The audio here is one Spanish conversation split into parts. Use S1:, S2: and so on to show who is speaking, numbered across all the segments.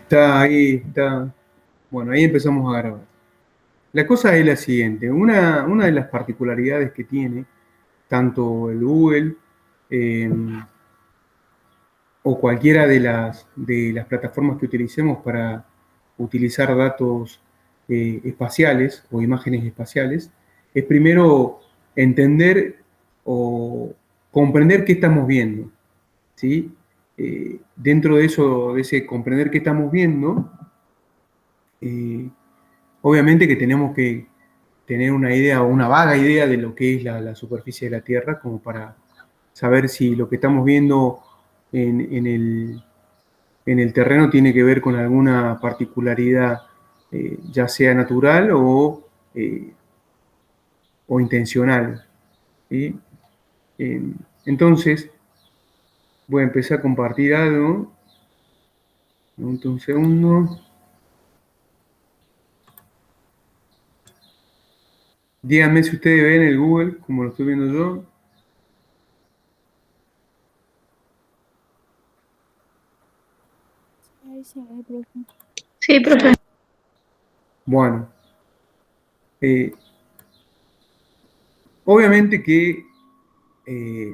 S1: Está ahí, está. Bueno, ahí empezamos a grabar. La cosa es la siguiente. Una de las particularidades que tiene tanto el Google eh, o cualquiera de las plataformas que utilicemos para utilizar datos espaciales o imágenes espaciales es primero entender o comprender qué estamos viendo, ¿sí? Dentro de eso, de ese comprender qué estamos viendo, eh, obviamente que tenemos que tener una idea o una vaga idea de lo que es la superficie de la Tierra, como para saber si lo que estamos viendo en el terreno tiene que ver con alguna particularidad, ya sea natural eh, o intencional, ¿sí? Eh, entonces, voy a empezar a compartir algo. Un segundo. Díganme si ustedes ven el Google, como lo estoy viendo yo.
S2: Sí, profe.
S1: Bueno, eh, obviamente que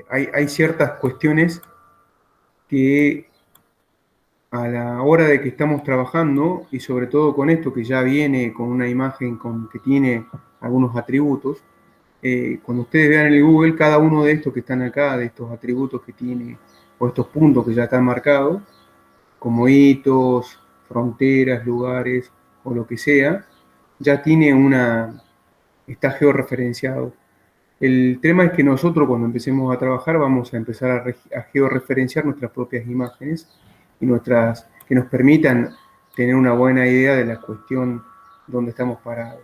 S1: hay ciertas cuestiones que a la hora de que estamos trabajando, y sobre todo con esto que ya viene con una imagen que tiene algunos atributos, cuando ustedes vean en el Google, cada uno de estos que están acá, de estos atributos que tiene, o estos puntos que ya están marcados, como hitos, fronteras, lugares, o lo que sea, ya tiene está georreferenciado. El tema es que nosotros cuando empecemos a trabajar vamos a empezar a georreferenciar nuestras propias imágenes y que nos permitan tener una buena idea de la cuestión donde estamos parados.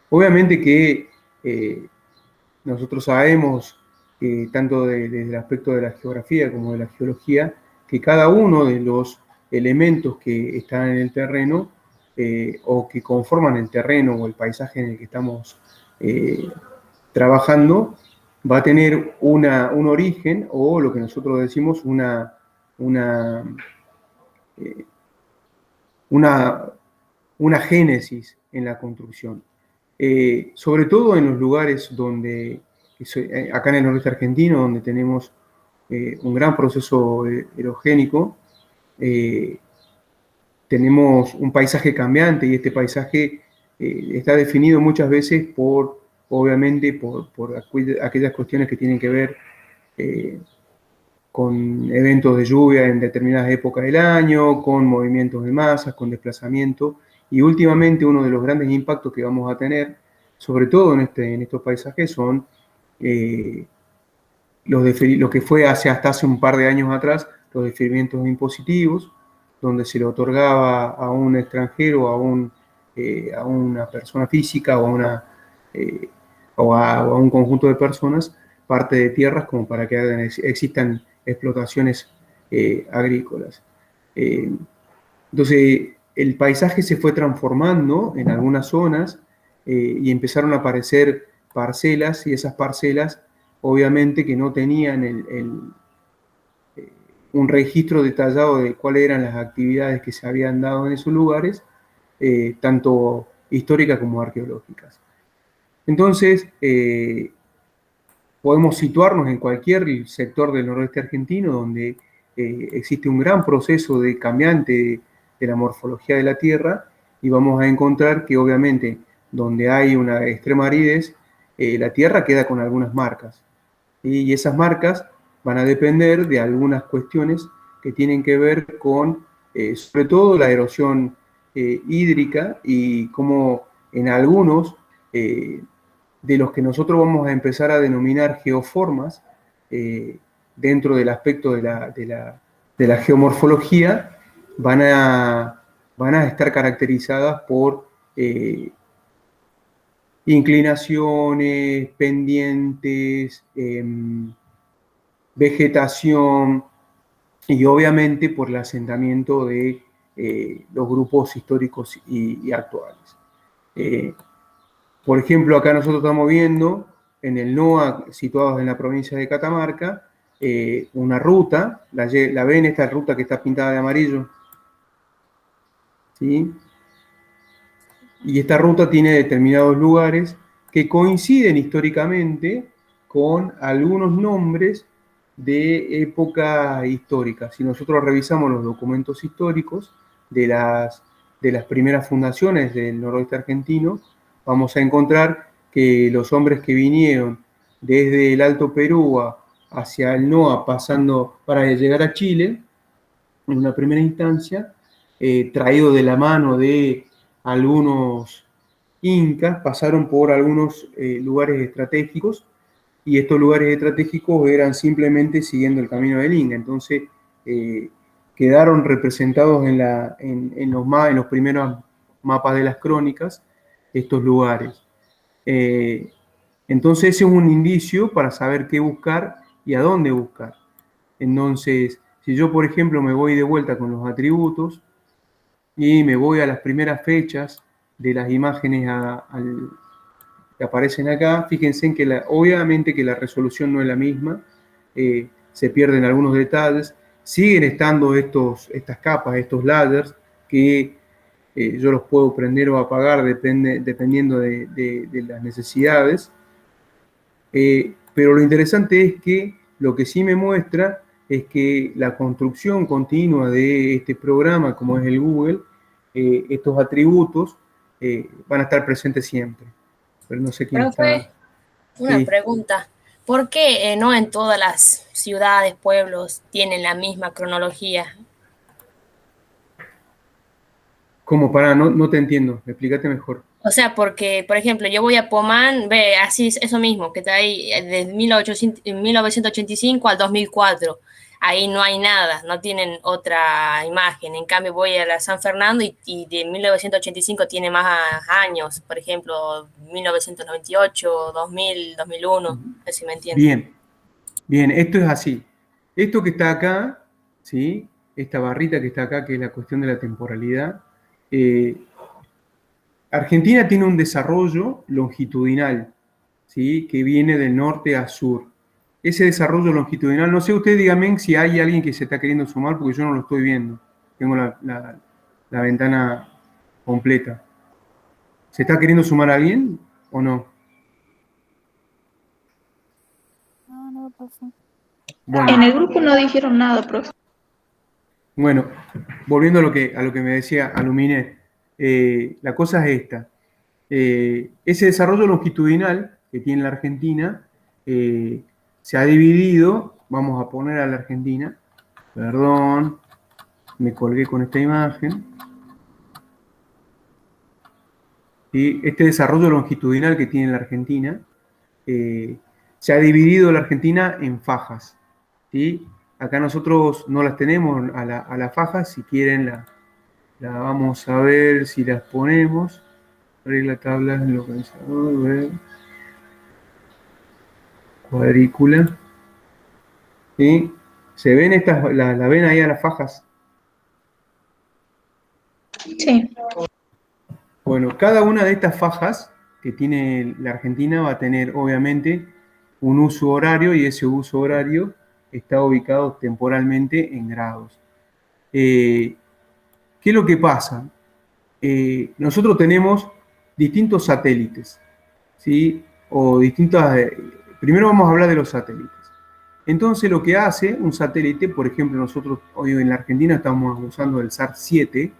S1: Obviamente que nosotros sabemos, tanto desde el aspecto de la geografía como de la geología, que cada uno de los elementos que están en el terreno o que conforman el terreno o el paisaje en el que estamos eh, trabajando va a tener un origen o lo que nosotros decimos una, eh, una, una génesis en la construcción. Sobre todo en los lugares acá en el noreste argentino, donde tenemos un gran proceso erogénico, eh, tenemos un paisaje cambiante y este paisaje está definido muchas veces obviamente, por aquellas cuestiones que tienen que ver eh, con eventos de lluvia en determinadas épocas del año, con movimientos de masas, con desplazamiento, y últimamente uno de los grandes impactos que vamos a tener, sobre todo en estos paisajes, son eh, lo que fue hasta hace un par de años atrás, los diferimientos impositivos, donde se le otorgaba a un extranjero, a una persona física eh, o a un conjunto de personas parte de tierras como para que existan explotaciones agrícolas. Eh, entonces, el paisaje se fue transformando en algunas zonas y empezaron a aparecer parcelas y esas parcelas obviamente que no tenían un registro detallado de cuáles eran las actividades que se habían dado en esos lugares, tanto históricas como arqueológicas. Entonces, podemos situarnos en cualquier sector del noroeste argentino donde existe un gran proceso de cambiante de la morfología de la Tierra y vamos a encontrar que obviamente donde hay una extrema aridez, la Tierra queda con algunas marcas. Y esas marcas van a depender de algunas cuestiones que tienen que ver con, sobre todo, la erosión hídrica y cómo en algunos de los que nosotros vamos a empezar a denominar geoformas, dentro del aspecto de la geomorfología, van a, van a estar caracterizadas por inclinaciones, pendientes, vegetación y obviamente por el asentamiento de los grupos históricos y actuales. Eh, por ejemplo, acá nosotros estamos viendo en el NOA, situados en la provincia de Catamarca, una ruta, la ven esta ruta que está pintada de amarillo. ¿sí? Y esta ruta tiene determinados lugares que coinciden históricamente con algunos nombres de época histórica. Si nosotros revisamos los documentos históricos de las primeras fundaciones del noroeste argentino, vamos a encontrar que los hombres que vinieron desde el Alto Perú hacia el NOA, pasando para llegar a Chile, en una primera instancia, traído de la mano de algunos incas, pasaron por algunos lugares estratégicos, y estos lugares estratégicos eran simplemente siguiendo el camino del Inca. Entonces, quedaron representados en los primeros mapas de las crónicas estos lugares. Entonces, ese es un indicio para saber qué buscar y a dónde buscar. Entonces, si yo, por ejemplo, me voy de vuelta con los atributos y me voy a las primeras fechas de las imágenes que aparecen acá, fíjense en que obviamente que la resolución no es la misma, se pierden algunos detalles, siguen estando estas capas, estos layers, que yo los puedo prender o apagar dependiendo de las necesidades, pero lo interesante es que lo que sí me muestra es que la construcción continua de este programa, como es el Google, estos atributos van a estar presentes siempre. Pero no sé quién
S3: Profe,
S1: está.
S3: una
S1: Sí.
S3: pregunta. ¿Por qué no en todas las ciudades, pueblos tienen la misma cronología?
S1: ¿Cómo? No te entiendo. Explícate mejor.
S3: O sea, porque, por ejemplo, yo voy a Pomán, ve, así es eso mismo, que está ahí desde 1985 al 2004. Ahí no hay nada, no tienen otra imagen. En cambio, voy a la San Fernando y de 1985 tiene más años, por ejemplo, 1998, 2000, 2001, no sé si me entienden.
S1: Bien, esto es así. Esto que está acá, ¿sí? Esta barrita que está acá, que es la cuestión de la temporalidad, Argentina tiene un desarrollo longitudinal, ¿sí? Que viene del norte a sur. Ese desarrollo longitudinal, no sé, usted dígame si hay alguien que se está queriendo sumar, porque yo no lo estoy viendo. Tengo la ventana completa. ¿Se está queriendo sumar alguien o no?
S2: No pasó.
S1: Bueno.
S2: En el grupo no dijeron nada, profe.
S1: Bueno, volviendo a lo que me decía Aluminé, la cosa es esta. Ese desarrollo longitudinal que tiene la Argentina se ha dividido, vamos a poner a la Argentina, perdón, me colgué con esta imagen. ¿Sí? Este desarrollo longitudinal que tiene la Argentina se ha dividido la Argentina en fajas. ¿Sí? Acá nosotros no las tenemos a las fajas, si quieren la vamos a ver si las ponemos. Regla, tablas, localizador, cuadrícula. ¿Sí? ¿Se ven estas, la ven ahí a las fajas?
S2: Sí.
S1: Bueno, cada una de estas fajas que tiene la Argentina va a tener, obviamente, un uso horario, y ese uso horario está ubicado temporalmente en grados. ¿Qué es lo que pasa? Nosotros tenemos distintos satélites, ¿sí? O distintas... primero vamos a hablar de los satélites. Entonces, lo que hace un satélite, por ejemplo, nosotros hoy en la Argentina estamos usando el SAR-7,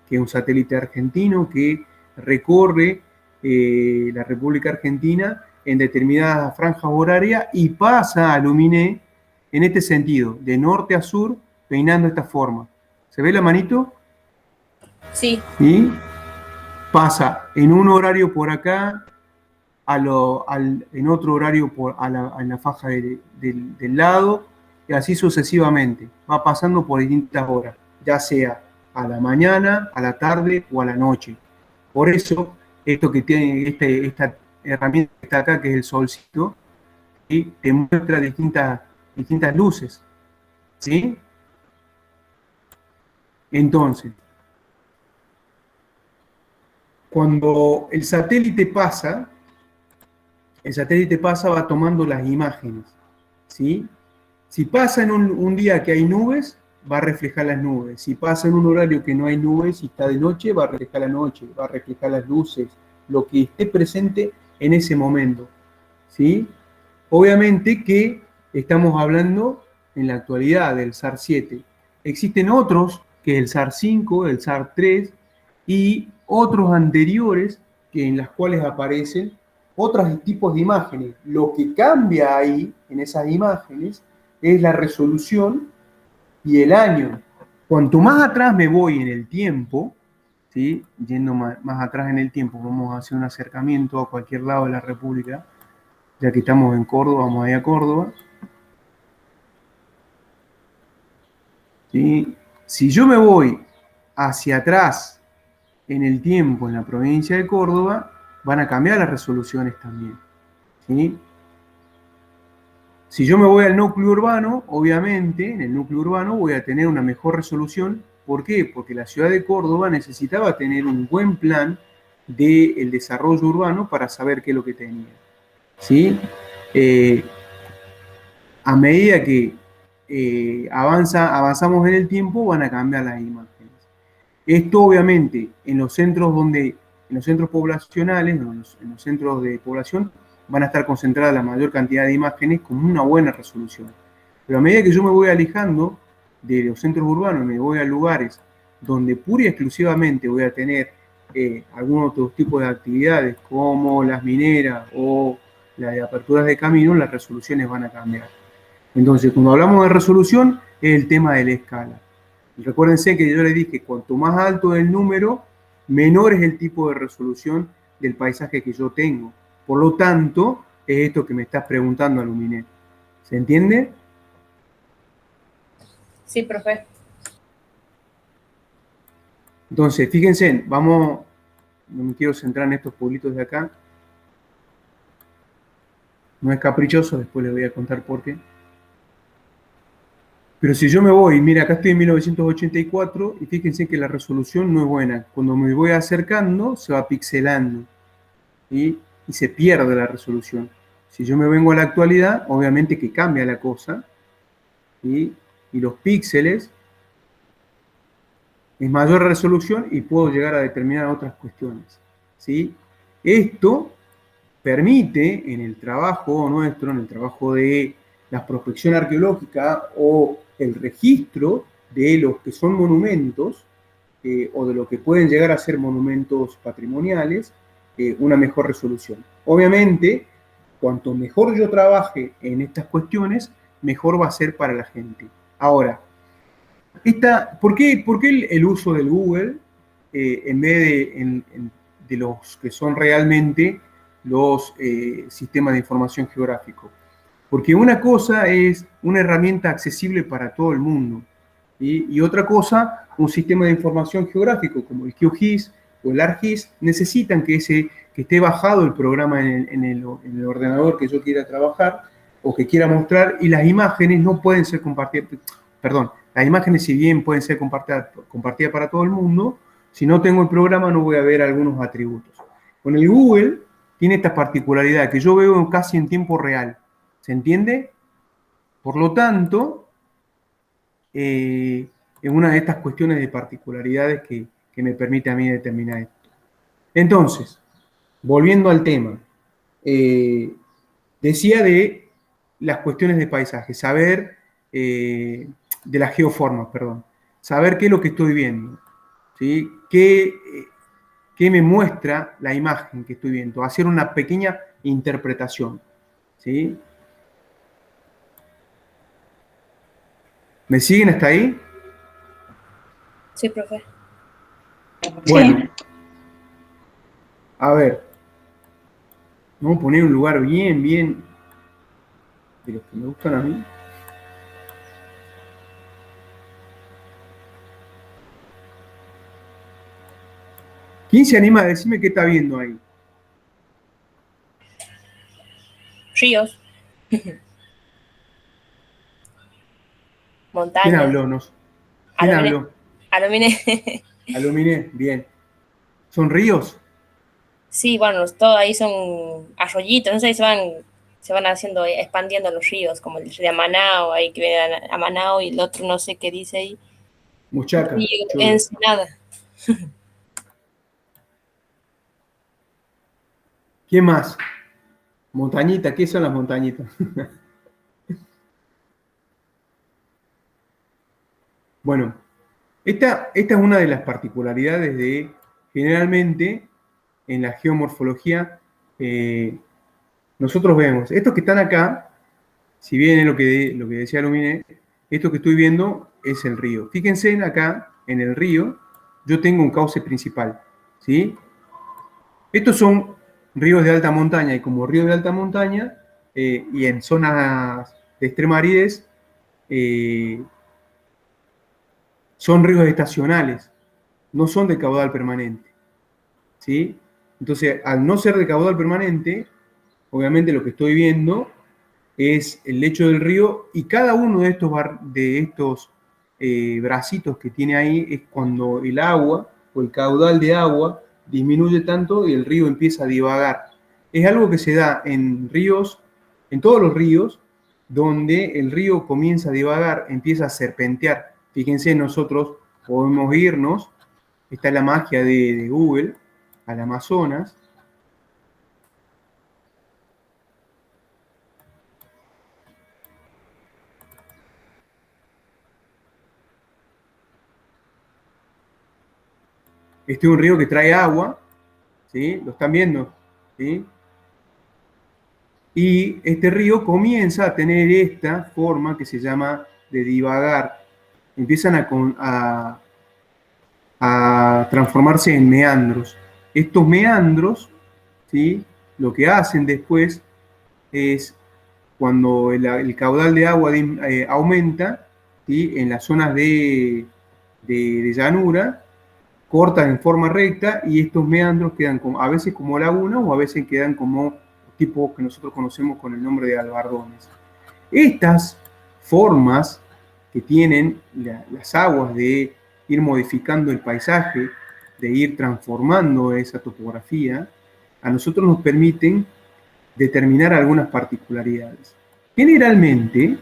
S1: que es un satélite argentino que recorre la República Argentina en determinadas franjas horarias y pasa a Luminé en este sentido, de norte a sur, peinando esta forma. ¿Se ve la manito?
S3: Sí.
S1: Y pasa en un horario por acá, en otro horario en la faja del lado, y así sucesivamente. Va pasando por distintas horas, ya sea a la mañana, a la tarde o a la noche. Por eso, esto que tiene esta herramienta que está acá, que es el solcito, y te muestra distintas luces. ¿Sí? Entonces, cuando el satélite pasa, va tomando las imágenes, ¿sí? Si pasa en un día que hay nubes, va a reflejar las nubes. Si pasa en un horario que no hay nubes y está de noche, va a reflejar la noche, va a reflejar las luces, lo que esté presente en ese momento, ¿sí? Obviamente que estamos hablando en la actualidad del SAR-7. Existen otros, que es el SAR-5, el SAR-3 y otros anteriores que en las cuales aparecen otros tipos de imágenes. Lo que cambia ahí, en esas imágenes, es la resolución y el año. Cuanto más atrás me voy en el tiempo, ¿sí? Yendo más atrás en el tiempo, vamos a hacer un acercamiento a cualquier lado de la República, ya que estamos en Córdoba, vamos a ir a Córdoba. ¿Sí? Si yo me voy hacia atrás en el tiempo en la provincia de Córdoba, van a cambiar las resoluciones también, ¿sí? Si yo me voy al núcleo urbano, obviamente, en el núcleo urbano voy a tener una mejor resolución. ¿Por qué? Porque la ciudad de Córdoba necesitaba tener un buen plan del desarrollo urbano para saber qué es lo que tenía, ¿sí? A medida que avanzamos en el tiempo, van a cambiar las imágenes. Esto obviamente en los centros poblacionales, en los centros de población, van a estar concentradas la mayor cantidad de imágenes con una buena resolución. Pero a medida que yo me voy alejando de los centros urbanos, me voy a lugares donde pura y exclusivamente voy a tener algún otro tipo de actividades como las mineras o las de aperturas de caminos, las resoluciones van a cambiar. Entonces, cuando hablamos de resolución, es el tema de la escala. Y recuérdense que yo les dije, cuanto más alto es el número, menor es el tipo de resolución del paisaje que yo tengo. Por lo tanto, es esto que me estás preguntando, Aluminé. ¿Se entiende?
S3: Sí, profe.
S1: Entonces, fíjense, no me quiero centrar en estos pueblitos de acá. No es caprichoso, después les voy a contar por qué. Pero si yo me voy, mira, acá estoy en 1984 y fíjense que la resolución no es buena. Cuando me voy acercando, se va pixelando, ¿sí? Y se pierde la resolución. Si yo me vengo a la actualidad, obviamente que cambia la cosa, ¿sí? Y los píxeles es mayor resolución y puedo llegar a determinar otras cuestiones, ¿sí? Esto permite en el trabajo nuestro, en el trabajo de la prospección arqueológica o el registro de los que son monumentos o de lo que pueden llegar a ser monumentos patrimoniales, una mejor resolución. Obviamente, cuanto mejor yo trabaje en estas cuestiones, mejor va a ser para la gente. Ahora, ¿por qué el uso del Google en vez de los que son realmente los sistemas de información geográfico? Porque una cosa es una herramienta accesible para todo el mundo, ¿sí? Y otra cosa, un sistema de información geográfico como el QGIS o el ArcGIS necesitan que esté bajado el programa en el ordenador que yo quiera trabajar o que quiera mostrar, y las imágenes no pueden ser compartidas. Perdón, las imágenes, si bien pueden ser compartidas para todo el mundo, si no tengo el programa no voy a ver algunos atributos. Con el Google tiene esta particularidad que yo veo casi en tiempo real. ¿Se entiende? Por lo tanto, es una de estas cuestiones de particularidades que me permite a mí determinar esto. Entonces, volviendo al tema, decía de las cuestiones de paisaje, saber de las geoformas, perdón, saber qué es lo que estoy viendo, ¿sí? ¿Qué me muestra la imagen que estoy viendo? Hacer una pequeña interpretación, ¿sí? ¿Me siguen hasta ahí?
S3: Sí, profe.
S1: Bueno,
S2: Sí.
S1: a ver, vamos a poner un lugar bien de los que me gustan a mí. ¿Quién se anima a decirme qué está viendo ahí?
S3: Ríos.
S1: ¿Quién
S3: Montañas.
S1: habló? ¿Quién
S3: Aluminé.
S1: habló?
S3: Aluminé.
S1: Aluminé, bien. ¿Son ríos?
S3: Sí, bueno, todo ahí son arroyitos, no sé si se van se van haciendo, expandiendo los ríos, como el de Amanao, ahí que viene a Amanao, y el otro no sé qué dice ahí.
S1: Muchaca,
S3: Río
S1: Chula.
S3: Ensenada.
S1: ¿Quién más? Montañita, ¿qué son las montañitas? Bueno, esta es una de las particularidades de, generalmente, en la geomorfología, nosotros vemos, estos que están acá, si bien es lo que decía Lumine, esto que estoy viendo es el río. Fíjense acá, en el río, yo tengo un cauce principal, ¿sí? Estos son ríos de alta montaña, y como ríos de alta montaña, y en zonas de extrema aridez, son ríos estacionales, no son de caudal permanente, ¿sí? Entonces, al no ser de caudal permanente, obviamente lo que estoy viendo es el lecho del río, y cada uno de estos bracitos que tiene ahí es cuando el agua o el caudal de agua disminuye tanto y el río empieza a divagar. Es algo que se da en ríos, en todos los ríos, donde el río comienza a divagar, empieza a serpentear. Fíjense, nosotros podemos irnos, está la magia de Google, al Amazonas. Este es un río que trae agua, ¿sí? Lo están viendo, ¿sí? Y este río comienza a tener esta forma que se llama de divagar. Empiezan a transformarse en meandros. Estos meandros, ¿sí? Lo que hacen después es, cuando el caudal de agua aumenta, ¿sí? En las zonas de llanura, cortan en forma recta, y estos meandros quedan a veces como lagunas, o a veces quedan como tipos que nosotros conocemos con el nombre de albardones. Estas formas que tienen las aguas de ir modificando el paisaje, de ir transformando esa topografía, a nosotros nos permiten determinar algunas particularidades. Generalmente,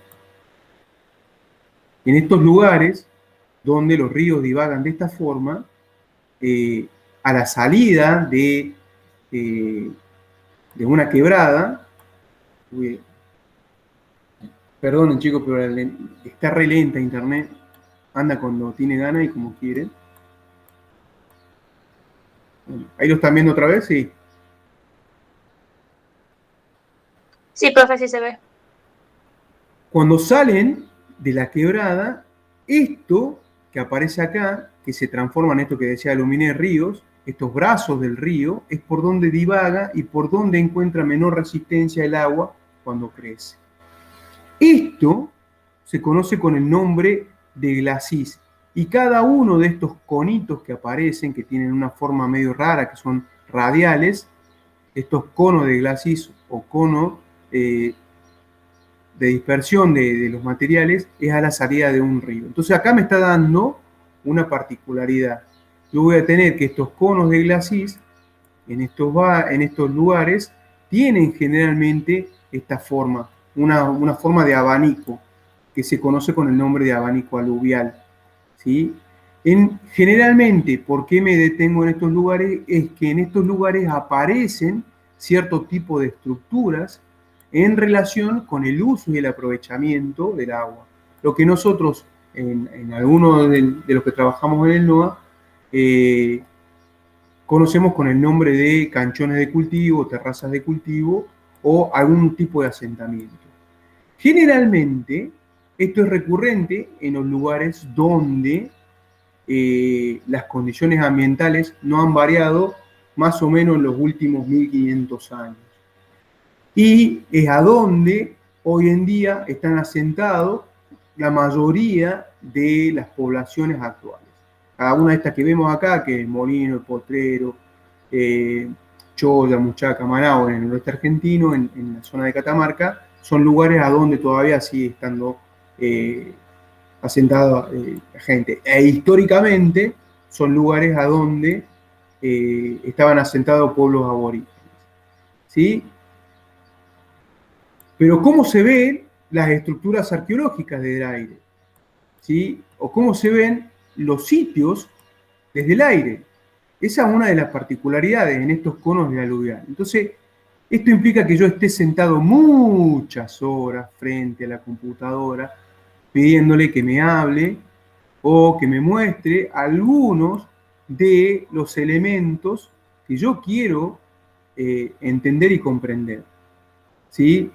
S1: en estos lugares donde los ríos divagan de esta forma, a la salida de una quebrada, perdonen chicos, pero está re lenta internet, anda cuando tiene ganas y como quiere. Bueno, ¿ahí lo están viendo otra vez? Sí.
S2: Sí, profe, sí se ve.
S1: Cuando salen de la quebrada, esto que aparece acá, que se transforma en esto que decía Luminé, ríos, estos brazos del río, es por donde divaga y por donde encuentra menor resistencia el agua cuando crece. Esto se conoce con el nombre de glacis, y cada uno de estos conitos que aparecen, que tienen una forma medio rara, que son radiales, estos conos de glacis o cono de dispersión de los materiales, es a la salida de un río. Entonces acá me está dando una particularidad. Yo voy a tener que estos conos de glacis en estos lugares tienen generalmente esta forma, una forma de abanico, que se conoce con el nombre de abanico aluvial, ¿sí? Generalmente, ¿por qué me detengo en estos lugares? Es que en estos lugares aparecen cierto tipo de estructuras en relación con el uso y el aprovechamiento del agua. Lo que nosotros, en algunos de los que trabajamos en el NOA, conocemos con el nombre de canchones de cultivo, terrazas de cultivo o algún tipo de asentamiento. Generalmente, esto es recurrente en los lugares donde las condiciones ambientales no han variado más o menos en los últimos 1500 años. Y es a donde hoy en día están asentados la mayoría de las poblaciones actuales. Cada una de estas que vemos acá, que es Molino, El Potrero, Choya, Muchaca, Manao, en el oeste argentino, en la zona de Catamarca, son lugares a donde todavía sigue estando asentada la gente. E históricamente son lugares a donde estaban asentados pueblos aborígenes, ¿sí? Pero ¿cómo se ven las estructuras arqueológicas desde el aire? ¿Sí? O cómo se ven los sitios desde el aire. Esa es una de las particularidades en estos conos de aluvial. Entonces, esto implica que yo esté sentado muchas horas frente a la computadora pidiéndole que me hable o que me muestre algunos de los elementos que yo quiero entender y comprender. ¿Sí?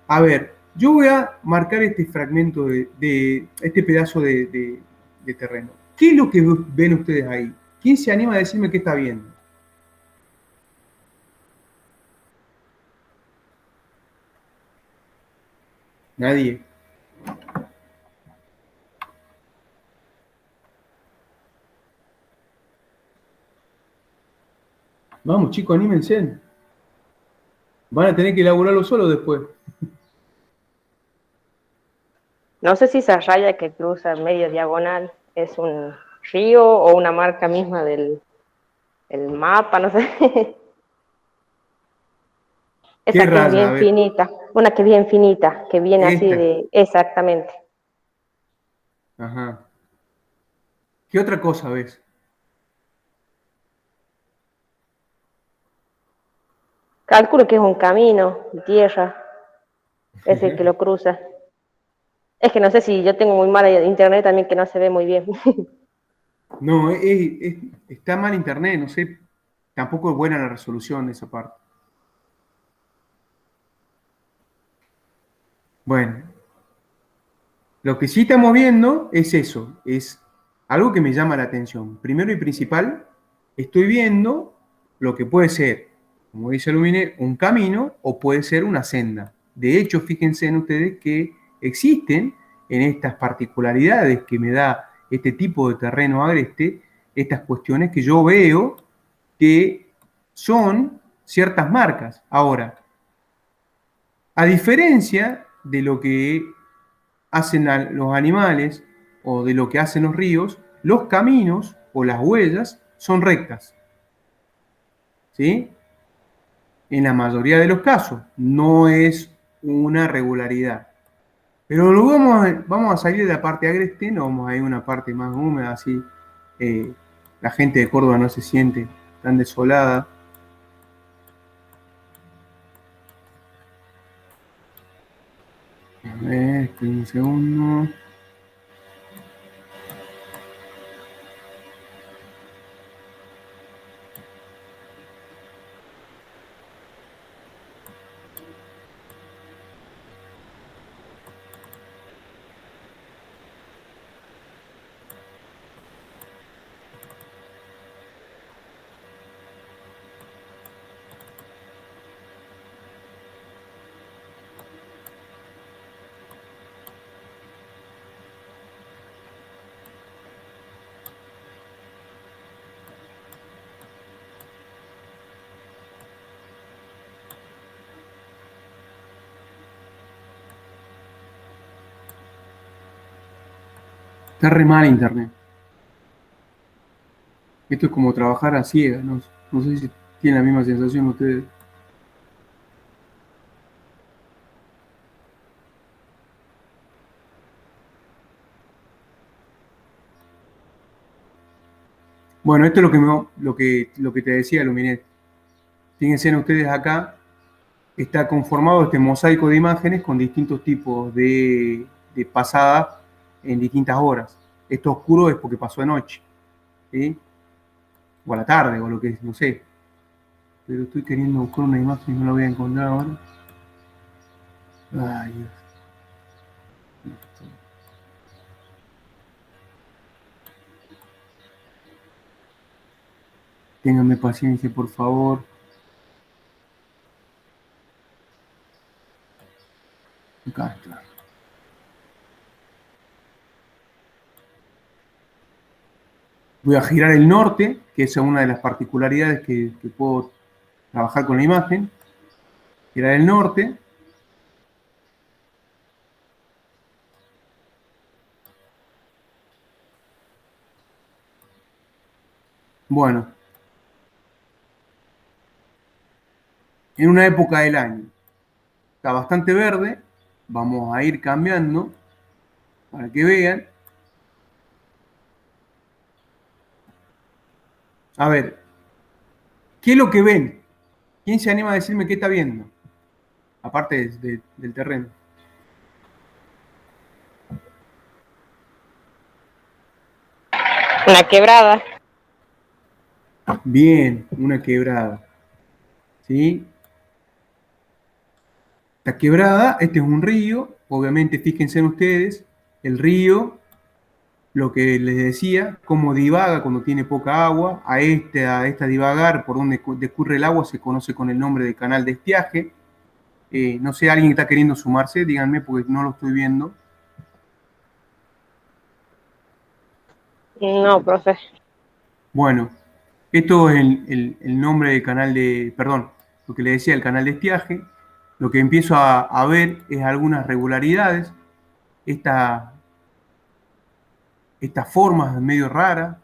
S1: A ver, yo voy a marcar este fragmento de este pedazo de terreno. ¿Qué es lo que ven ustedes ahí? ¿Quién se anima a decirme qué está viendo? Nadie. Vamos, chicos, anímense. Van a tener que elaborarlo solo después.
S4: No sé si esa raya que cruza medio diagonal es un río o una marca misma del mapa, no sé.
S1: ¿Qué
S4: Esa que es
S1: raya? A
S4: bien
S1: ver,
S4: finita, una que es bien finita, que viene así
S1: esta.
S4: de... Exactamente.
S1: Ajá. ¿Qué otra cosa ves?
S4: Calculo que es un camino de tierra, ese que lo cruza. Es que no sé si yo tengo muy mala internet también que no se ve muy bien.
S1: No, está mal internet, no sé. Tampoco es buena la resolución de esa parte. Bueno, lo que sí estamos viendo es eso, es algo que me llama la atención. Primero y principal, estoy viendo lo que puede ser, como dice Lumine, un camino o puede ser una senda. De hecho, fíjense en ustedes que existen en estas particularidades que me da este tipo de terreno agreste, estas cuestiones que yo veo que son ciertas marcas. Ahora, a diferencia de lo que hacen los animales o de lo que hacen los ríos, los caminos o las huellas son rectas. ¿Sí? En la mayoría de los casos, no es una regularidad. Pero luego vamos a salir de la parte agreste, no vamos a ir a una parte más húmeda, así eh, la gente de Córdoba no se siente tan desolada. A ver, un segundo. Está re mal internet. Esto es como trabajar a ciegas, ¿no? No sé si tienen la misma sensación ustedes. Bueno, esto es lo que te decía, Luminet. Fíjense en ustedes acá, está conformado este mosaico de imágenes con distintos tipos de pasada en distintas horas. Esto oscuro es porque pasó anoche, ¿sí? O a la tarde, o lo que es, no sé. Pero estoy queriendo buscar una imagen y no la voy a encontrar ahora. Ay, Dios. Ténganme paciencia, por favor. Acá está. Voy a girar el norte, que esa es una de las particularidades que puedo trabajar con la imagen. Girar el norte. Bueno, en una época del año. está bastante verde. Vamos a ir cambiando para que vean. A ver, ¿qué es lo que ven? ¿Quién se anima a decirme qué está viendo? Aparte del terreno.
S4: Una quebrada.
S1: Bien, una quebrada. ¿Sí? Esta quebrada, este es un río. Obviamente, fíjense en ustedes, el río, lo que les decía, cómo divaga cuando tiene poca agua. A esta divagar por donde discurre el agua se conoce con el nombre de canal de estiaje. No sé, alguien está queriendo sumarse, díganme porque no lo estoy viendo.
S4: No, profe.
S1: Bueno, esto es el nombre del canal de, perdón, lo que le decía, el canal de estiaje. Lo que empiezo a ver es algunas regularidades, estas formas medio raras,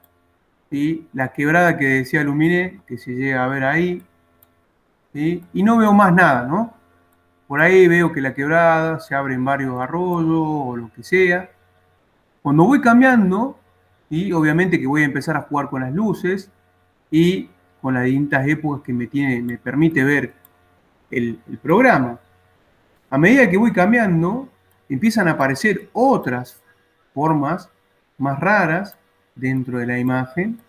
S1: ¿sí? La quebrada que decía Luminé, que se llega a ver ahí, ¿sí? Y no veo más nada, ¿no? Por ahí veo que la quebrada se abren varios arroyos o lo que sea. Cuando voy cambiando, y obviamente que voy a empezar a jugar con las luces y con las distintas épocas que me permite ver el programa. A medida que voy cambiando, empiezan a aparecer otras formas más raras dentro de la imagen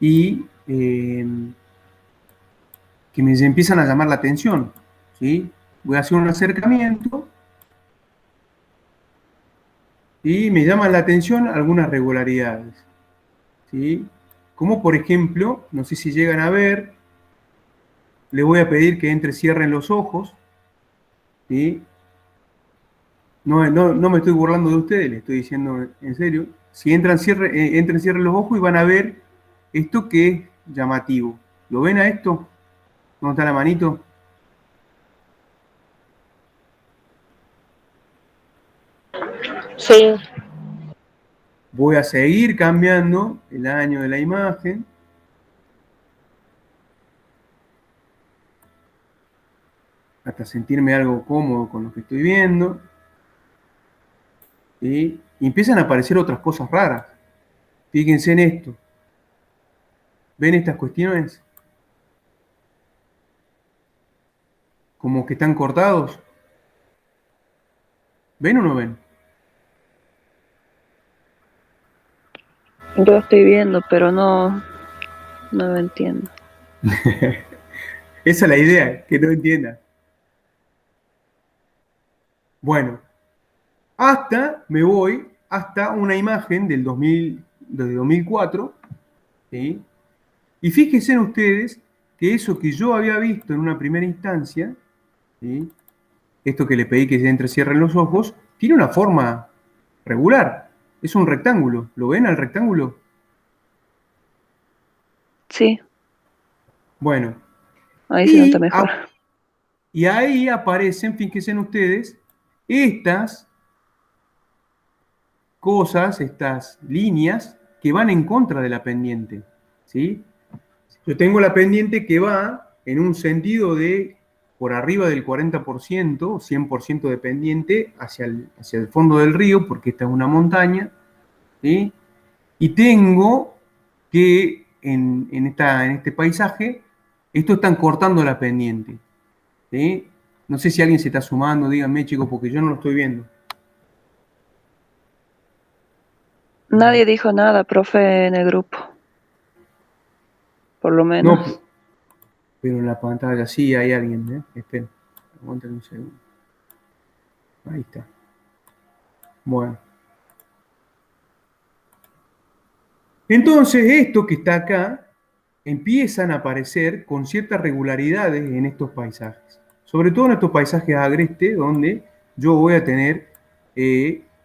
S1: y que me empiezan a llamar la atención, ¿sí? Voy a hacer un acercamiento y me llaman la atención algunas regularidades, ¿sí? Como por ejemplo, no sé si llegan a ver, le voy a pedir que cierren los ojos, ¿sí? No me estoy burlando de ustedes, les estoy diciendo en serio. Si cierren los ojos y van a ver esto que es llamativo. ¿Lo ven a esto? ¿Dónde está la manito?
S4: Sí.
S1: Voy a seguir cambiando el año de la imagen. Hasta sentirme algo cómodo con lo que estoy viendo. ¿Sí? Y empiezan a aparecer otras cosas raras. Fíjense en esto. ¿Ven estas cuestiones? Como que están cortados. ¿Ven o no ven?
S5: Yo estoy viendo, pero no lo entiendo.
S1: Esa es la idea, que no entiendan. Bueno, me voy hasta una imagen del 2004, ¿sí? Y fíjense en ustedes que eso que yo había visto en una primera instancia, ¿sí? Esto que le pedí que se entrecierren los ojos, tiene una forma regular. Es un rectángulo. ¿Lo ven al rectángulo?
S5: Sí,
S1: Bueno.
S5: ahí se nota mejor.
S1: Y ahí aparecen, fíjense en ustedes, estas cosas, estas líneas que van en contra de la pendiente, ¿sí? Yo tengo la pendiente que va en un sentido de por arriba del 40%, 100% de pendiente hacia el fondo del río, porque esta es una montaña, ¿sí? Y tengo que en este paisaje, esto están cortando la pendiente, ¿sí? No sé si alguien se está sumando, díganme, chicos, porque yo no lo estoy viendo.
S5: Nadie dijo nada, profe, en el grupo. Por lo menos.
S1: No, pero en la pantalla sí hay alguien, ¿eh? Esperen, aguanten un segundo. Ahí está. Bueno. Entonces, esto que está acá, empiezan a aparecer con ciertas regularidades en estos paisajes. Sobre todo en estos paisajes agreste, donde yo voy a tener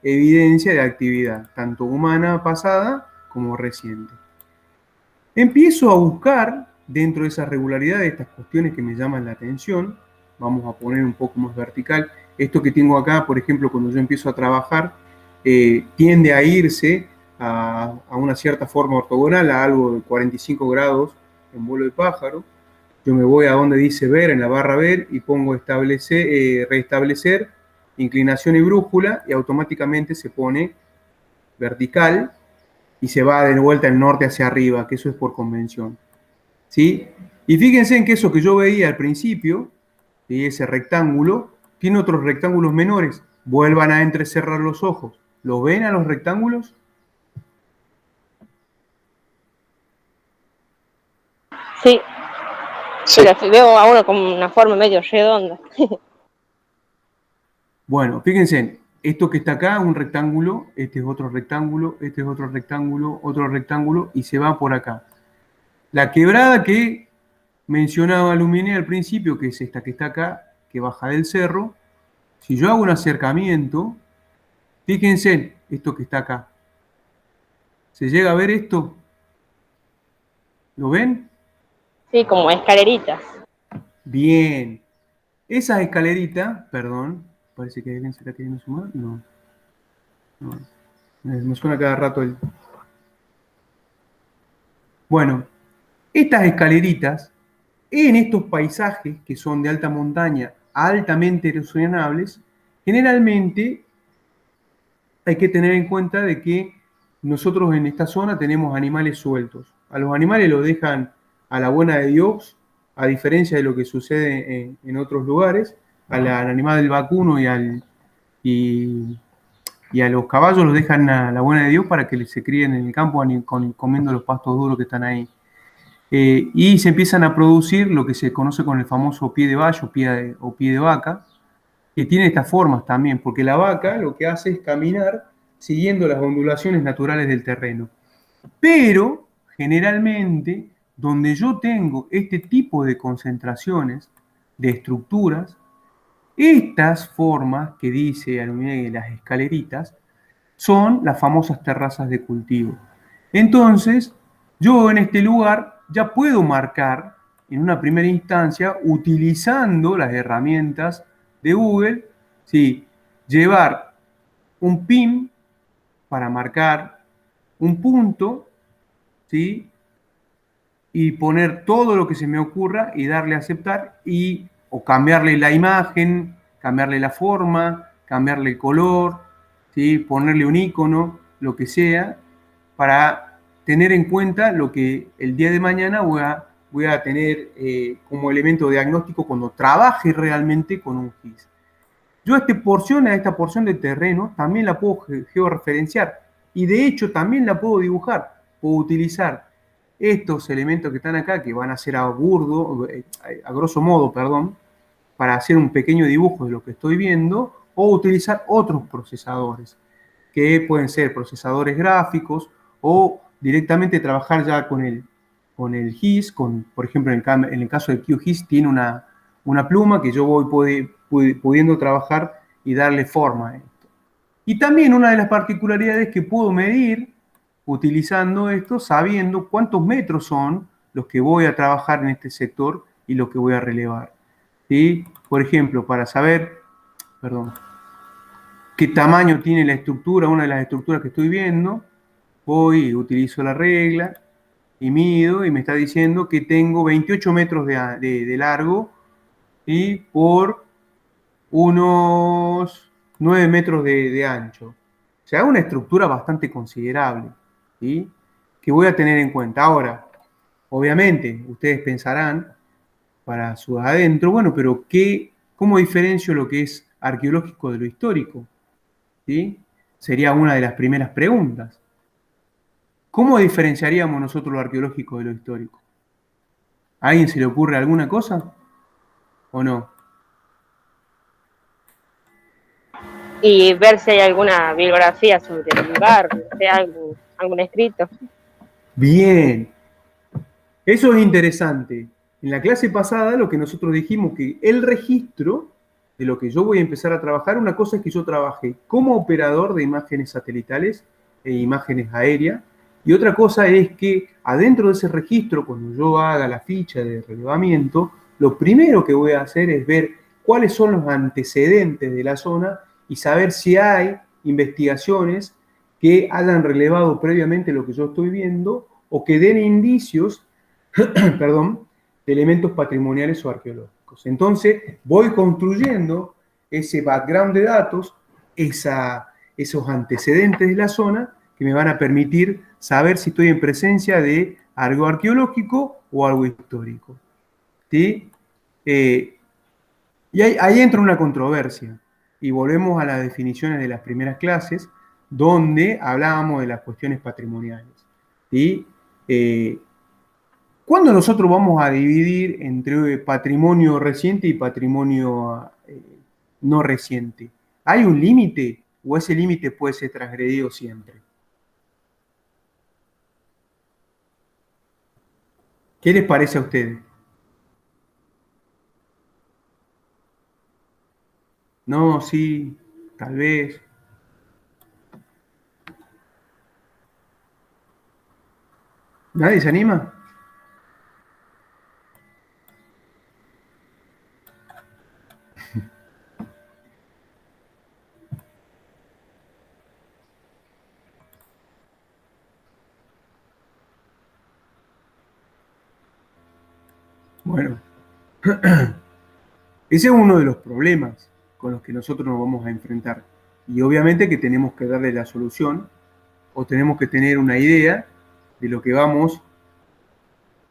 S1: evidencia de actividad, tanto humana pasada como reciente. Empiezo a buscar dentro de esas regularidades, estas cuestiones que me llaman la atención. Vamos a poner un poco más vertical. Esto que tengo acá, por ejemplo, cuando yo empiezo a trabajar, tiende a irse a una cierta forma ortogonal, a algo de 45 grados en vuelo de pájaro. Yo me voy a donde dice ver, en la barra ver, y pongo restablecer, inclinación y brújula, y automáticamente se pone vertical y se va de vuelta el norte hacia arriba, que eso es por convención. ¿Sí? Y fíjense en que eso que yo veía al principio, ¿sí? Ese rectángulo, tiene otros rectángulos menores. Vuelvan a entrecerrar los ojos. ¿Lo ven a los rectángulos?
S4: Sí,
S5: Sí.
S4: pero veo a uno con una forma medio redonda.
S1: Bueno, fíjense, esto que está acá, un rectángulo, este es otro rectángulo, este es otro rectángulo, y se va por acá. La quebrada que mencionaba Luminé al principio, que es esta que está acá, que baja del cerro, si yo hago un acercamiento, fíjense esto que está acá. ¿Se llega a ver esto? ¿Lo ven?
S4: Sí, como escaleritas.
S1: Bien. Esas escaleritas, perdón, parece que alguien se está queriendo sumar. No. No. Me suena cada rato el... Bueno, estas escaleritas, en estos paisajes que son de alta montaña, altamente erosionables, generalmente hay que tener en cuenta de que nosotros en esta zona tenemos animales sueltos. A los animales los dejan a la buena de Dios, a diferencia de lo que sucede en otros lugares. Al animal del vacuno y a los caballos los dejan a la buena de Dios para que se críen en el campo comiendo los pastos duros que están ahí. Y se empiezan a producir lo que se conoce con el famoso pie de vallo o pie de vaca, que tiene estas formas también, porque la vaca lo que hace es caminar siguiendo las ondulaciones naturales del terreno. Pero, generalmente, donde yo tengo este tipo de concentraciones de estructuras, estas formas que dice Aluminé, las escaleritas, son las famosas terrazas de cultivo. Entonces, yo en este lugar ya puedo marcar en una primera instancia, utilizando las herramientas de Google, ¿sí? Llevar un pin para marcar un punto, ¿sí? Y poner todo lo que se me ocurra y darle a aceptar o cambiarle la imagen, cambiarle la forma, cambiarle el color, ¿sí? Ponerle un icono, lo que sea, para tener en cuenta lo que el día de mañana voy a tener como elemento diagnóstico cuando trabaje realmente con un GIS. Yo a esta porción de terreno también la puedo georreferenciar y de hecho también la puedo dibujar. Puedo utilizar estos elementos que están acá, que van a ser a grosso modo, perdón, para hacer un pequeño dibujo de lo que estoy viendo, o utilizar otros procesadores, que pueden ser procesadores gráficos, o directamente trabajar ya con el GIS, por ejemplo, en el caso de QGIS tiene una pluma que yo voy pudiendo trabajar y darle forma a esto. Y también una de las particularidades es que puedo medir utilizando esto, sabiendo cuántos metros son los que voy a trabajar en este sector y los que voy a relevar. ¿Sí? Por ejemplo, para saber, qué tamaño tiene la estructura, una de las estructuras que estoy viendo, voy y utilizo la regla y mido y me está diciendo que tengo 28 metros de largo y por unos 9 metros de ancho. O sea, una estructura bastante considerable, ¿sí? Que voy a tener en cuenta. Ahora, obviamente, ustedes pensarán, para su adentro, bueno, pero ¿cómo diferencio lo que es arqueológico de lo histórico? ¿Sí? Sería una de las primeras preguntas. ¿Cómo diferenciaríamos nosotros lo arqueológico de lo histórico? ¿A alguien se le ocurre alguna cosa? ¿O no?
S4: Y ver si hay alguna bibliografía sobre el lugar, si hay algún escrito.
S1: Bien. Eso es interesante. En la clase pasada lo que nosotros dijimos que el registro de lo que yo voy a empezar a trabajar, una cosa es que yo trabaje como operador de imágenes satelitales e imágenes aéreas, y otra cosa es que adentro de ese registro, cuando yo haga la ficha de relevamiento, lo primero que voy a hacer es ver cuáles son los antecedentes de la zona y saber si hay investigaciones que hayan relevado previamente lo que yo estoy viendo o que den indicios perdón, de elementos patrimoniales o arqueológicos. Entonces, voy construyendo ese background de datos, esos antecedentes de la zona que me van a permitir saber si estoy en presencia de algo arqueológico o algo histórico. ¿Sí? Y ahí entra una controversia. Y volvemos a las definiciones de las primeras clases, donde hablábamos de las cuestiones patrimoniales. ¿Sí? ¿Cuándo nosotros vamos a dividir entre patrimonio reciente y patrimonio no reciente? ¿Hay un límite o ese límite puede ser transgredido siempre? ¿Qué les parece a ustedes? No, sí, tal vez. ¿Nadie se anima? Bueno, ese es uno de los problemas con los que nosotros nos vamos a enfrentar. Y obviamente que tenemos que darle la solución o tenemos que tener una idea de lo que vamos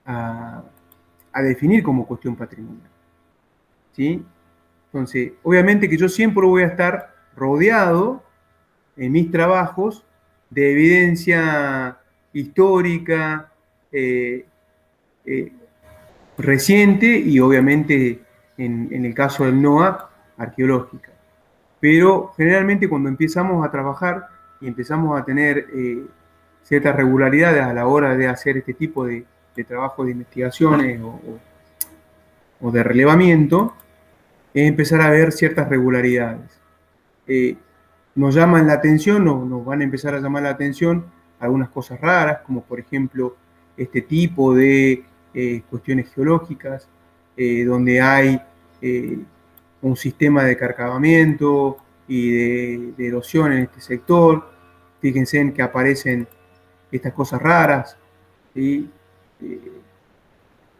S1: a definir como cuestión patrimonial. ¿Sí? Entonces, obviamente que yo siempre voy a estar rodeado en mis trabajos de evidencia histórica, reciente y obviamente en el caso del NOA, arqueológica. Pero generalmente cuando empezamos a trabajar y empezamos a tener ciertas regularidades a la hora de hacer este tipo de trabajo de investigaciones o de relevamiento, es empezar a ver ciertas regularidades. Nos llaman la atención, nos van a empezar a llamar la atención algunas cosas raras, como por ejemplo este tipo de cuestiones geológicas, donde hay un sistema de carcavamiento y de erosión en este sector. Fíjense en que aparecen estas cosas raras, ¿sí?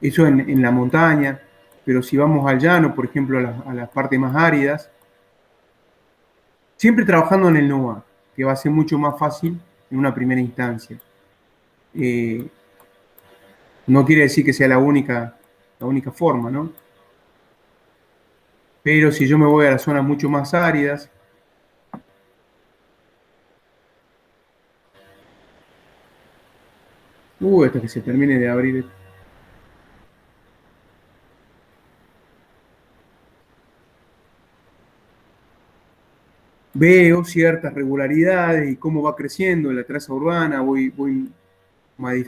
S1: Eso en la montaña, pero si vamos al llano, por ejemplo, a las partes más áridas, siempre trabajando en el NOA, que va a ser mucho más fácil en una primera instancia. No quiere decir que sea la única forma, ¿no? Pero si yo me voy a las zonas mucho más áridas, hasta que se termine de abrir. Veo ciertas regularidades y cómo va creciendo la traza urbana, voy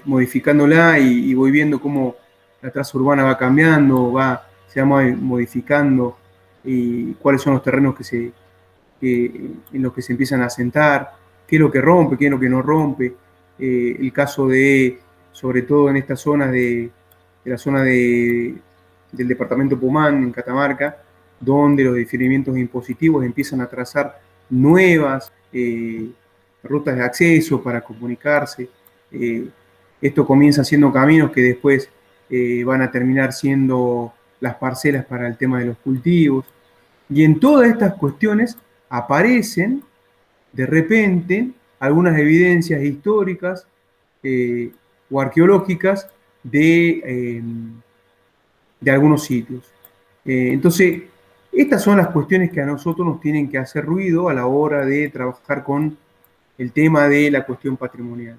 S1: modificándola y voy viendo cómo la traza urbana va cambiando, se va modificando y cuáles son los terrenos en los que se empiezan a asentar, qué es lo que rompe, qué es lo que no rompe. El caso sobre todo en esta zona de la zona del departamento Puman, en Catamarca, donde los diferimientos impositivos empiezan a trazar nuevas rutas de acceso para comunicarse. Esto comienza siendo caminos que después van a terminar siendo las parcelas para el tema de los cultivos. Y en todas estas cuestiones aparecen de repente algunas evidencias históricas o arqueológicas de algunos sitios. Entonces, estas son las cuestiones que a nosotros nos tienen que hacer ruido a la hora de trabajar con el tema de la cuestión patrimonial.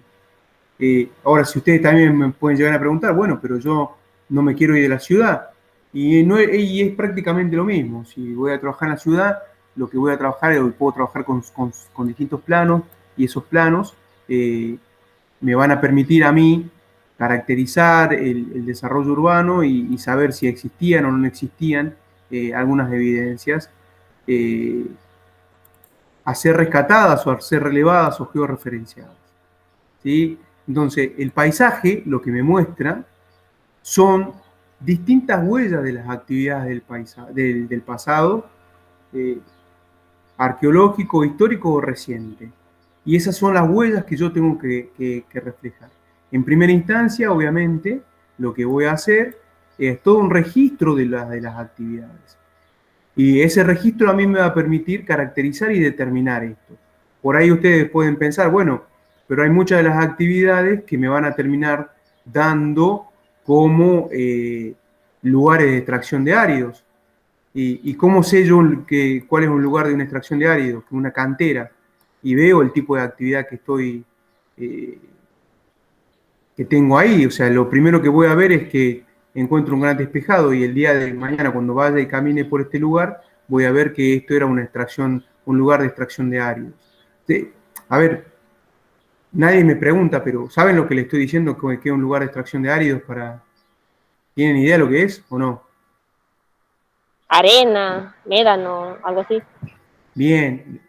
S1: Ahora, si ustedes también me pueden llegar a preguntar, bueno, pero yo no me quiero ir de la ciudad. Y es prácticamente lo mismo. Si voy a trabajar en la ciudad, lo que voy a trabajar, puedo trabajar con distintos planos, y esos planos me van a permitir a mí caracterizar el desarrollo urbano y saber si existían o no existían algunas evidencias a ser rescatadas o a ser relevadas o georreferenciadas. ¿Sí? Entonces, el paisaje lo que me muestra son distintas huellas de las actividades del pasado, arqueológico, histórico o reciente. Y esas son las huellas que yo tengo que reflejar. En primera instancia, obviamente, lo que voy a hacer es todo un registro de las actividades. Y ese registro a mí me va a permitir caracterizar y determinar esto. Por ahí ustedes pueden pensar, bueno, pero hay muchas de las actividades que me van a terminar dando como lugares de extracción de áridos. ¿Y cómo sé yo cuál es un lugar de una extracción de áridos? Una cantera. Y veo el tipo de actividad que tengo ahí. O sea, lo primero que voy a ver es que encuentro un gran despejado y el día de mañana cuando vaya y camine por este lugar, voy a ver que esto era un lugar de extracción de áridos. A ver, nadie me pregunta, pero ¿saben lo que le estoy diciendo que es un lugar de extracción de áridos? ¿Tienen idea de lo que es o no?
S4: Arena, médano, algo así.
S1: Bien,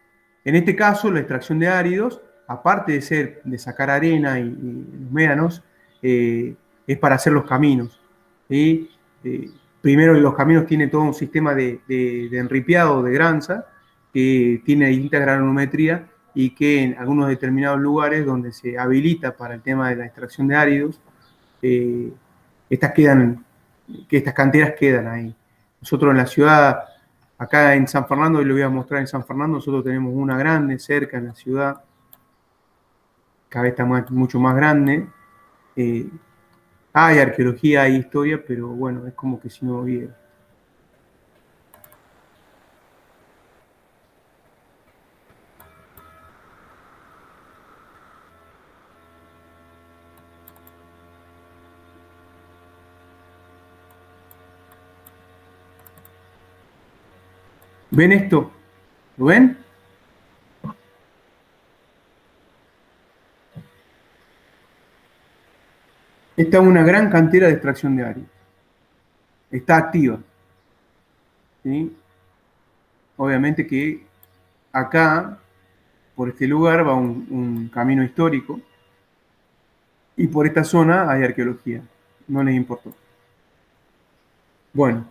S1: en este caso la extracción de áridos, aparte de sacar arena y los médanos, es para hacer los caminos. ¿Sí? Primero los caminos tienen todo un sistema de enripiado de granza que tiene distinta granometría y que en algunos determinados lugares donde se habilita para el tema de la extracción de áridos, estas canteras quedan ahí. Nosotros en la ciudad, acá en San Fernando, y lo voy a mostrar en San Fernando, nosotros tenemos una grande cerca en la ciudad, cada vez está mucho más grande. Hay arqueología, hay historia, pero bueno, es como que si no hubiera. ¿Ven esto? ¿Lo ven? Esta es una gran cantera de extracción de áridos. Está activa. ¿Sí? Obviamente que acá, por este lugar, va un camino histórico y por esta zona hay arqueología. No les importó. Bueno.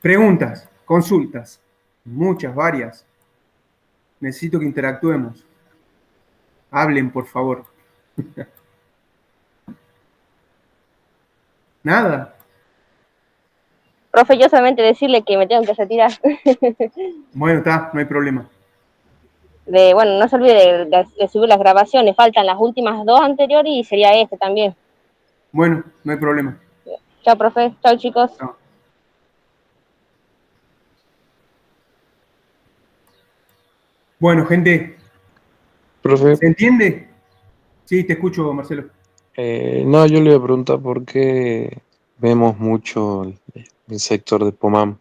S1: Preguntas, consultas. Muchas, varias. Necesito que interactuemos. Hablen, por favor. Nada.
S4: Profe, yo solamente decirle que me tengo que retirar.
S1: Bueno, está, no hay problema.
S4: Bueno, no se olvide de subir las grabaciones, faltan las últimas 2 anteriores y sería este también.
S1: Bueno, no hay problema.
S4: Chao, profe. Chao, chicos.
S1: No. Bueno, gente,
S6: Profe,
S1: ¿se entiende? Sí, te escucho, Marcelo.
S6: no, yo le iba a preguntar por qué vemos mucho el sector de Pomam.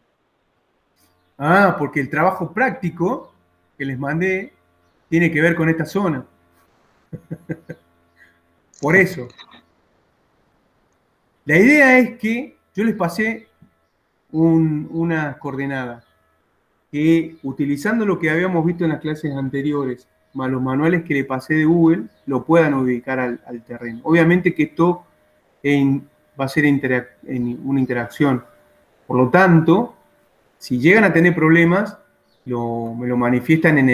S1: Ah, porque el trabajo práctico que les mandé tiene que ver con esta zona. Por eso. La idea es que yo les pasé una coordenada que utilizando lo que habíamos visto en las clases anteriores, más los manuales que le pasé de Google, lo puedan ubicar al terreno. Obviamente que esto va a ser una interacción. Por lo tanto, si llegan a tener problemas, me lo manifiestan en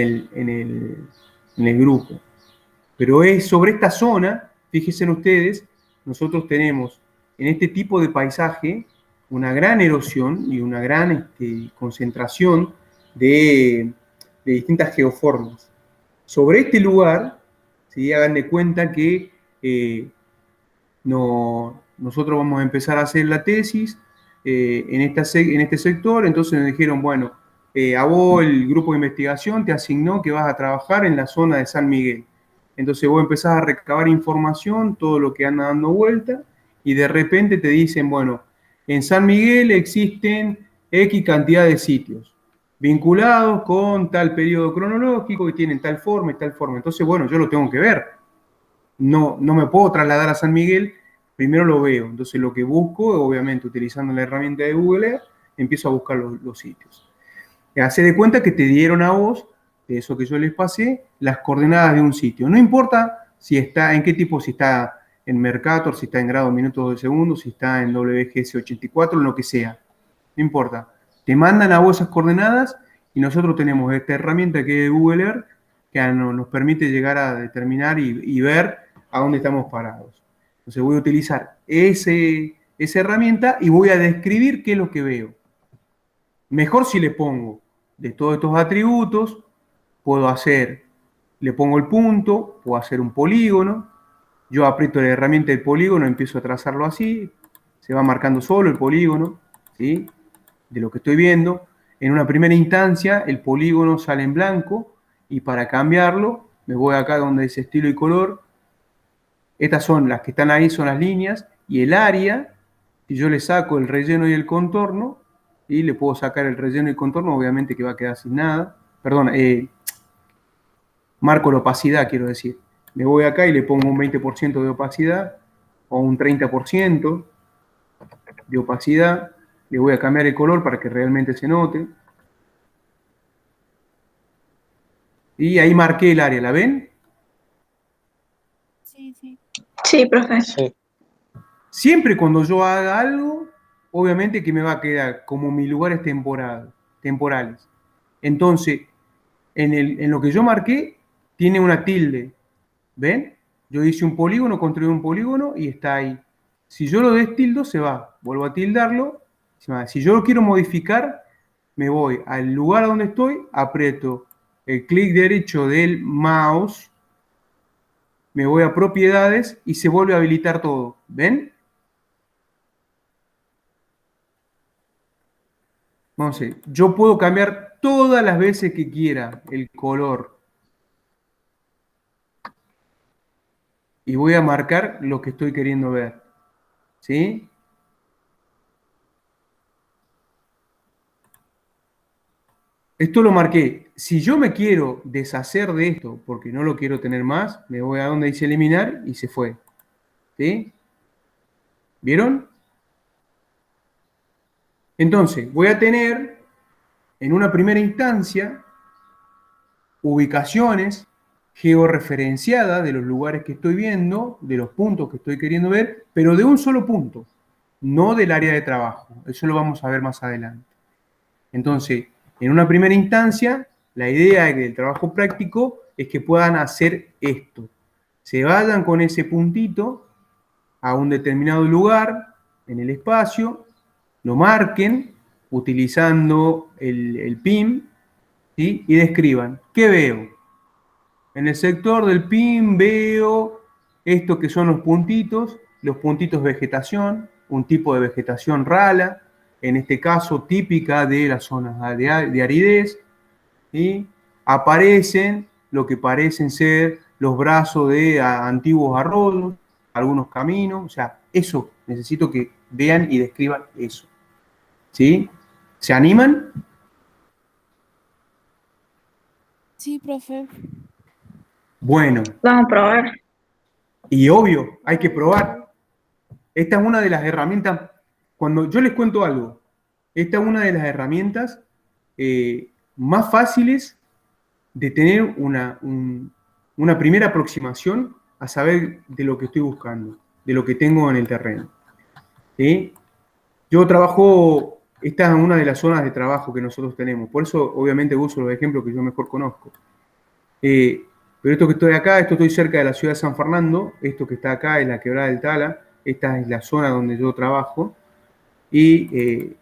S1: el grupo. Pero es sobre esta zona, fíjense ustedes, nosotros tenemos en este tipo de paisaje una gran erosión y una gran concentración de distintas geoformas. Sobre este lugar, ¿sí? Hagan de cuenta que nosotros vamos a empezar a hacer la tesis en este sector, entonces nos dijeron, bueno, a vos el grupo de investigación te asignó que vas a trabajar en la zona de San Miguel. Entonces vos empezás a recabar información, todo lo que anda dando vuelta, y de repente te dicen, bueno, en San Miguel existen X cantidad de sitios vinculados con tal periodo cronológico y tienen tal forma y tal forma. Entonces, bueno, yo lo tengo que ver. No me puedo trasladar a San Miguel, primero lo veo. Entonces, lo que busco, obviamente, utilizando la herramienta de Google Earth, empiezo a buscar los sitios. Hace de cuenta que te dieron a vos, de eso que yo les pasé, las coordenadas de un sitio. No importa si está, en qué tipo, si está en Mercator, si está en grado minutos de segundo, si está en WGS 84, lo que sea. No importa. Te mandan a vos esas coordenadas y nosotros tenemos esta herramienta que es de Google Earth que nos permite llegar a determinar y ver a dónde estamos parados. Entonces voy a utilizar esa herramienta y voy a describir qué es lo que veo. Mejor si le pongo de todos estos atributos, le pongo el punto, puedo hacer un polígono, yo aprieto la herramienta del polígono, empiezo a trazarlo así, se va marcando solo el polígono, ¿sí? De lo que estoy viendo. En una primera instancia, el polígono sale en blanco, y para cambiarlo, me voy acá donde dice estilo y color. Estas son las que están ahí, son las líneas, y el área, si yo le saco el relleno y el contorno, y le puedo sacar el relleno y el contorno, obviamente que va a quedar sin nada. Perdón, marco la opacidad, quiero decir. Me voy acá y le pongo un 20% de opacidad, o un 30% de opacidad. Le voy a cambiar el color para que realmente se note. Y ahí marqué el área, ¿la ven?
S2: Sí, profe.
S6: Sí.
S1: Siempre cuando yo haga algo, obviamente que me va a quedar como mis lugares temporales. Entonces, en lo que yo marqué, tiene una tilde. ¿Ven? Yo hice un polígono, construí un polígono y está ahí. Si yo lo destildo, se va. Vuelvo a tildarlo, se va. Si yo lo quiero modificar, me voy al lugar donde estoy, aprieto el clic derecho del mouse, me voy a propiedades y se vuelve a habilitar todo. ¿Ven? Entonces, yo puedo cambiar todas las veces que quiera el color. Y voy a marcar lo que estoy queriendo ver. ¿Sí? Esto lo marqué. Si yo me quiero deshacer de esto porque no lo quiero tener más, me voy a donde dice eliminar y se fue. ¿Sí? ¿Vieron? Entonces, voy a tener en una primera instancia ubicaciones georreferenciadas de los lugares que estoy viendo, de los puntos que estoy queriendo ver, pero de un solo punto, no del área de trabajo. Eso lo vamos a ver más adelante. Entonces, en una primera instancia, la idea del trabajo práctico es que puedan hacer esto. Se vayan con ese puntito a un determinado lugar en el espacio, lo marquen utilizando el PIM, ¿sí? Y describan, ¿qué veo? En el sector del PIM veo esto que son los puntitos vegetación, un tipo de vegetación rala, en este caso típica de las zonas de aridez, ¿sí? Aparecen lo que parecen ser los brazos de antiguos arroyos, algunos caminos, o sea, eso, necesito que vean y describan eso. ¿Sí? ¿Se animan?
S7: Sí, profe.
S1: Bueno,
S2: Vamos a probar.
S1: y obvio, hay que probar. Esta es una de las herramientas, cuando yo les cuento algo, esta es una de las herramientas más fáciles de tener una primera aproximación a saber de lo que estoy buscando, de lo que tengo en el terreno. ¿Sí? Yo trabajo, esta es una de las zonas de trabajo que nosotros tenemos, por eso obviamente uso los ejemplos que yo mejor conozco. Pero esto que estoy acá, esto estoy cerca de la ciudad de San Fernando, esto que está acá es la Quebrada del Tala, esta es la zona donde yo trabajo, y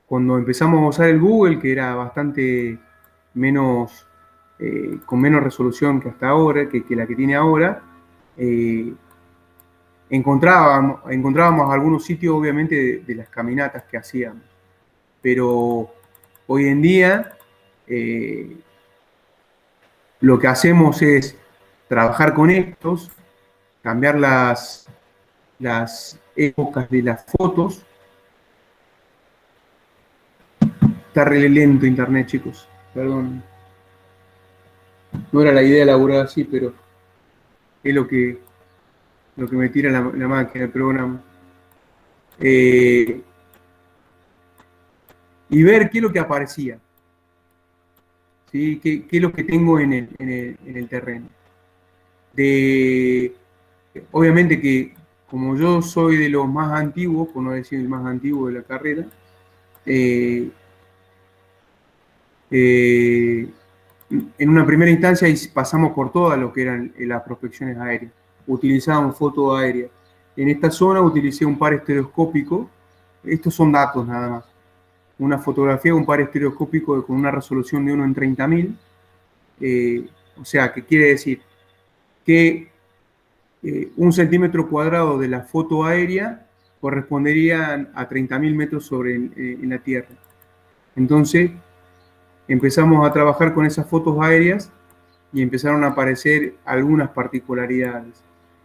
S1: cuando empezamos a usar el Google, que era bastante menos, con menos resolución que hasta ahora, que la que tiene ahora, encontrábamos algunos sitios, obviamente, de las caminatas que hacíamos. Pero hoy en día lo que hacemos es trabajar con estos, cambiar las épocas de las fotos. Está re lento internet, chicos. Perdón. No era la idea laburar así, pero es lo que me tira la máquina, el programa. Y ver qué es lo que aparecía. ¿Sí? ¿Qué es lo que tengo en el terreno? Obviamente que como yo soy de los más antiguos, por no decir el más antiguo de la carrera, en una primera instancia pasamos por todas lo que eran las prospecciones aéreas. Utilizábamos foto aérea. En esta zona utilicé un par estereoscópico. Estos son datos nada más. Una fotografía de un par estereoscópico con una resolución de 1 en 30.000. O sea, ¿qué quiere decir? Que 1 centímetro cuadrado de la foto aérea correspondería a 30.000 metros en la Tierra. Entonces, empezamos a trabajar con esas fotos aéreas y empezaron a aparecer algunas particularidades.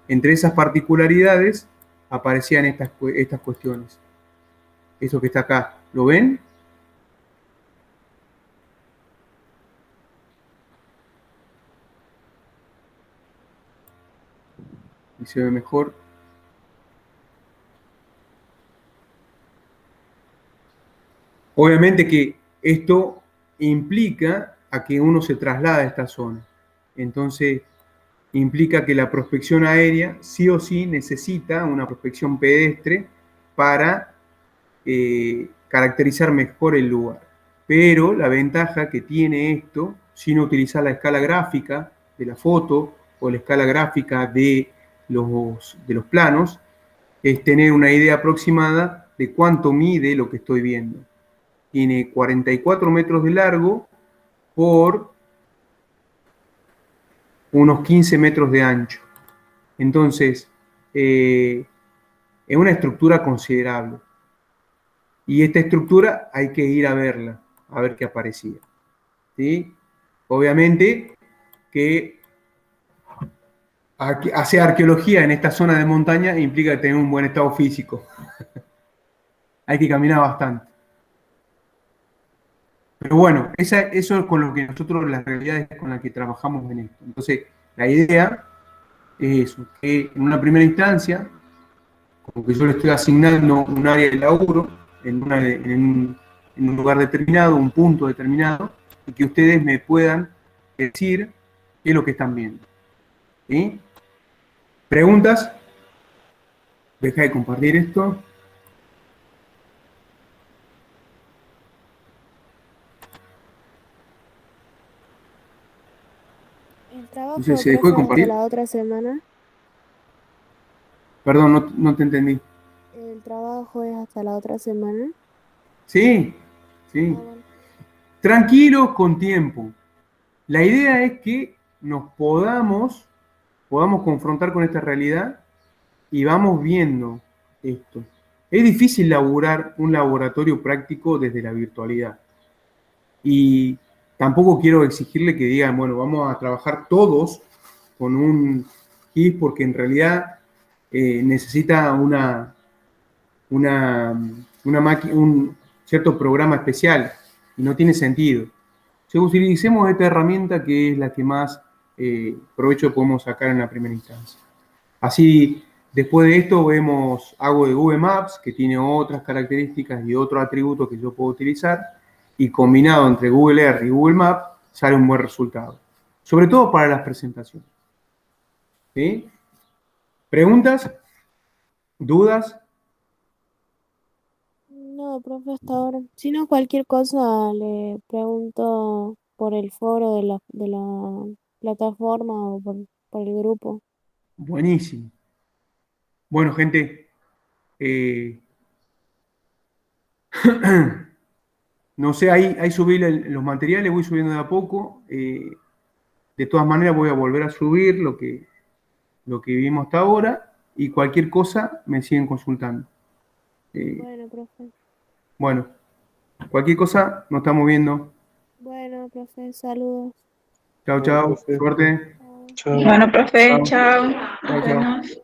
S1: Entre esas particularidades aparecían estas cuestiones. Eso que está acá, ¿lo ven? Y se ve mejor. Obviamente que esto implica a que uno se traslada a esta zona. Entonces, implica que la prospección aérea sí o sí necesita una prospección pedestre para caracterizar mejor el lugar. Pero la ventaja que tiene esto, sin utilizar la escala gráfica de la foto o la escala gráfica de los planos, es tener una idea aproximada de cuánto mide lo que estoy viendo. Tiene 44 metros de largo por unos 15 metros de ancho. Entonces, es una estructura considerable. Y esta estructura hay que ir a verla, a ver qué aparecía. ¿Sí? Obviamente que hacer arqueología en esta zona de montaña implica tener un buen estado físico. Hay que caminar bastante. Pero bueno, eso es con lo que nosotros, las realidades con las que trabajamos en esto. Entonces, la idea es eso, que en una primera instancia, como que yo le estoy asignando un área de laburo en un lugar determinado, un punto determinado, y que ustedes me puedan decir qué es lo que están viendo. ¿Sí? ¿Preguntas? Deja de compartir esto.
S7: El trabajo,
S1: No sé, ¿se dejó de
S7: profe,
S1: compartir?
S7: hasta la otra semana.
S1: Perdón, no te entendí.
S7: El trabajo es hasta la otra semana.
S1: Sí, sí.
S7: Ah, bueno.
S1: Tranquilos, con tiempo. La idea es que nos podamos confrontar con esta realidad y vamos viendo esto. Es difícil laburar un laboratorio práctico desde la virtualidad. Y tampoco quiero exigirle que digan, bueno, vamos a trabajar todos con un GIS porque en realidad necesita un cierto programa especial y no tiene sentido. Si utilicemos esta herramienta que es la que más provecho podemos sacar en la primera instancia. Así, después de esto hago de Google Maps, que tiene otras características y otros atributos que yo puedo utilizar, y combinado entre Google Earth y Google Maps, sale un buen resultado. Sobre todo para las presentaciones. ¿Sí? ¿Preguntas? ¿Dudas?
S7: No, profe, hasta ahora. Si no, cualquier cosa le pregunto por el foro de la plataforma o por el grupo.
S1: Buenísimo. Bueno, gente, no sé, ahí subí los materiales, voy subiendo de a poco. De todas maneras voy a volver a subir lo que vimos hasta ahora y cualquier cosa me siguen consultando.
S7: Bueno, profe.
S1: Bueno, cualquier cosa nos estamos viendo.
S7: Bueno, profe, saludos.
S1: Chao,
S6: Bueno,
S1: chao.
S6: profe.
S1: Suerte.
S7: Chao.
S6: Chao.
S2: Bueno, profe,
S1: Chao.
S2: chao.
S1: Chao,
S2: Nos
S1: chao.
S2: vemos.